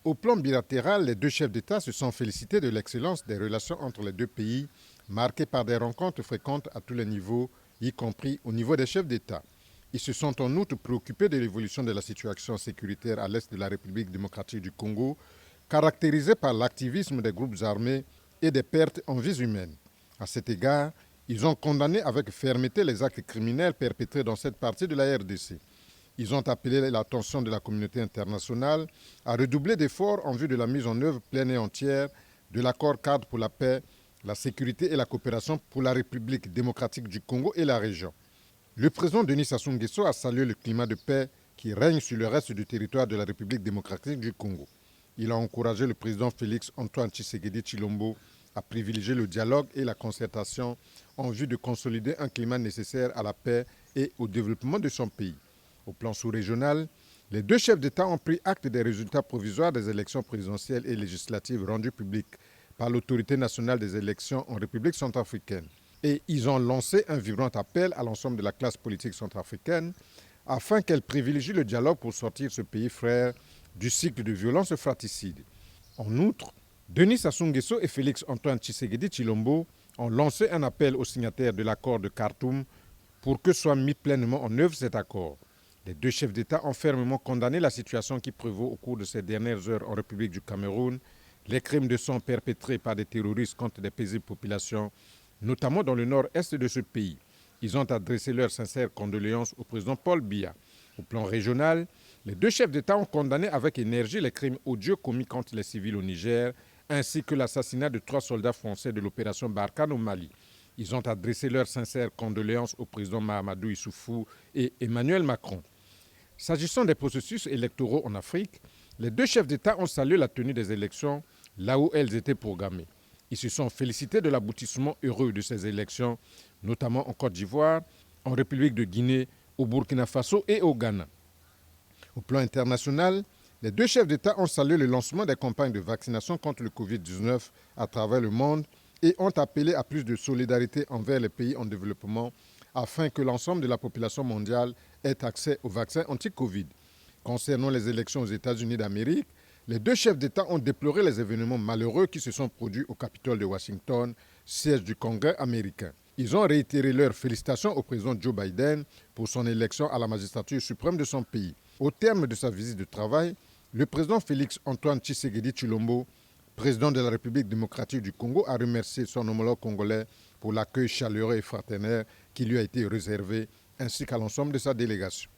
Au plan bilatéral, les deux chefs d'État se sont félicités de l'excellence des relations entre les deux pays, marquées par des rencontres fréquentes à tous les niveaux, y compris au niveau des chefs d'État. Ils se sont en outre préoccupés de l'évolution de la situation sécuritaire à l'est de la République démocratique du Congo, caractérisée par l'activisme des groupes armés et des pertes en vies humaines. À cet égard, ils ont condamné avec fermeté les actes criminels perpétrés dans cette partie de la RDC. Ils ont appelé l'attention de la communauté internationale à redoubler d'efforts en vue de la mise en œuvre pleine et entière de l'accord cadre pour la paix, la sécurité et la coopération pour la République démocratique du Congo et la région. Le président Denis Sassou Nguesso a salué le climat de paix qui règne sur le reste du territoire de la République démocratique du Congo. Il a encouragé le président Félix Antoine Tshisekedi Tshilombo à privilégier le dialogue et la concertation en vue de consolider un climat nécessaire à la paix et au développement de son pays. Au plan sous-régional, les deux chefs d'État ont pris acte des résultats provisoires des élections présidentielles et législatives rendues publiques par l'autorité nationale des élections en République centrafricaine. Et ils ont lancé un vibrant appel à l'ensemble de la classe politique centrafricaine afin qu'elle privilégie le dialogue pour sortir ce pays frère du cycle de violence fratricide. En outre, Denis Sassou Nguesso et Félix Antoine Tshisekedi Tshilombo ont lancé un appel aux signataires de l'accord de Khartoum pour que soit mis pleinement en œuvre cet accord. Les deux chefs d'État ont fermement condamné la situation qui prévaut au cours de ces dernières heures en République du Cameroun, les crimes de sang perpétrés par des terroristes contre des paisibles populations, notamment dans le nord-est de ce pays. Ils ont adressé leurs sincères condoléances au président Paul Biya. Au plan régional, les deux chefs d'État ont condamné avec énergie les crimes odieux commis contre les civils au Niger, ainsi que l'assassinat de 3 soldats français de l'opération Barkhane au Mali. Ils ont adressé leurs sincères condoléances au président Mahamadou Issoufou et Emmanuel Macron. S'agissant des processus électoraux en Afrique, les deux chefs d'État ont salué la tenue des élections là où elles étaient programmées. Ils se sont félicités de l'aboutissement heureux de ces élections, notamment en Côte d'Ivoire, en République de Guinée, au Burkina Faso et au Ghana. Au plan international, les deux chefs d'État ont salué le lancement des campagnes de vaccination contre le Covid-19 à travers le monde et ont appelé à plus de solidarité envers les pays en développement afin que l'ensemble de la population mondiale ait accès aux vaccins anti-Covid. Concernant les élections aux États-Unis d'Amérique, les deux chefs d'État ont déploré les événements malheureux qui se sont produits au Capitole de Washington, siège du Congrès américain. Ils ont réitéré leurs félicitations au président Joe Biden pour son élection à la magistrature suprême de son pays. Au terme de sa visite de travail, le président Félix Antoine Tshisekedi Tshilombo, président de la République démocratique du Congo, a remercié son homologue congolais pour l'accueil chaleureux et fraternel qui lui a été réservé, ainsi qu'à l'ensemble de sa délégation.